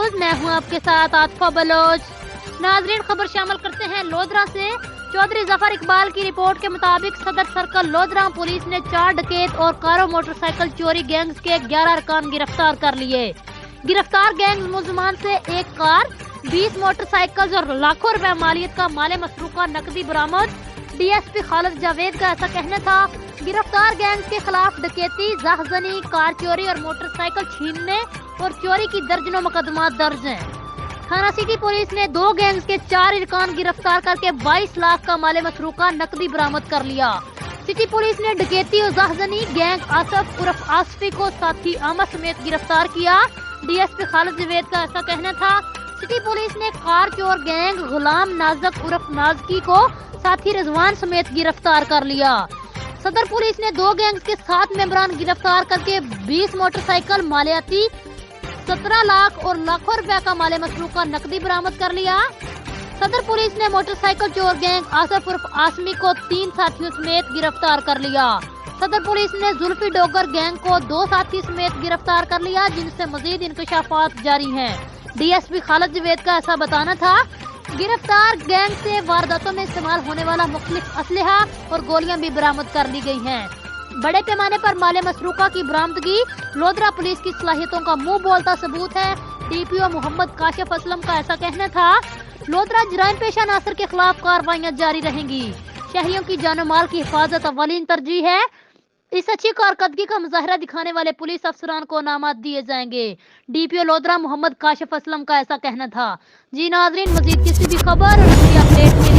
News, میں ہوں آپ کے ساتھ عاطفہ بلوچ۔ ناظرین، خبر شامل کرتے ہیں لودھرا سے۔ چودھری ظفر اقبال کی رپورٹ کے مطابق صدر سرکل لودھرا پولیس نے 4 ڈکیت اور کارو موٹر سائیکل چوری گینگز کے 11 ارکان گرفتار کر لیے۔ گرفتار گینگز ملزمان سے 1 کار، 20 موٹر سائیکل اور لاکھوں روپے مالیت کا مال مسروقہ نقدی برآمد۔ ڈی ایس پی خالد جاوید کا ایسا کہنا تھا، گرفتار گینگز کے خلاف ڈکیتی، زخزنی، کار چوری اور موٹر سائیکل چھیننے اور چوری کی درجنوں مقدمات درج ہیں۔ تھانہ سٹی پولیس نے 2 گینگز کے 4 ارکان گرفتار کر کے 22 لاکھ کا مال مسروقہ نقدی برآمد کر لیا۔ سٹی پولیس نے ڈکیتی اور زخزنی گینگ آصف عرف آصفی کو ساتھی احمد سمیت گرفتار کیا۔ ڈی ایس پی خالد جاوید کا ایسا کہنا تھا، سٹی پولیس نے کار چور گینگ غلام نازک عرف نازکی کو ساتھی رضوان سمیت گرفتار کر لیا۔ صدر پولیس نے 2 گینگز کے 7 ممبران گرفتار کر کے 20 موٹر سائیکل، مالیاتی 17 لاکھ اور لاکھوں روپے کا مال مسروقہ نقدی برآمد کر لیا۔ صدر پولیس نے موٹر سائیکل چور گینگ آصف عرف آسمی کو 3 ساتھیوں سمیت گرفتار کر لیا۔ صدر پولیس نے زلفی ڈوگر گینگ کو 2 ساتھی سمیت گرفتار کر لیا، جن سے مزید انکشافات جاری ہیں۔ ڈی ایس پی خالد جاوید کا ایسا بتانا تھا، گرفتار گینگ سے وارداتوں میں استعمال ہونے والا مختلف اسلحہ اور گولیاں بھی برآمد کر لی گئی ہیں۔ بڑے پیمانے پر مال مسروقہ کی برآمدگی لودھرا پولیس کی صلاحیتوں کا منہ بولتا ثبوت ہے۔ ڈی پی او محمد کاشف اسلم کا ایسا کہنا تھا، لودھرا جرائم پیشہ عناصر کے خلاف کارروائیاں جاری رہیں گی۔ شہریوں کی جان و مال کی حفاظت اولین ترجیح ہے۔ اس اچھی کارکردگی کا مظاہرہ دکھانے والے پولیس افسران کو انعامات دیے جائیں گے۔ ڈی پی او لودھرا محمد کاشف اسلم کا ایسا کہنا تھا۔ جی ناظرین، مزید کسی بھی خبر اور اپڈیٹ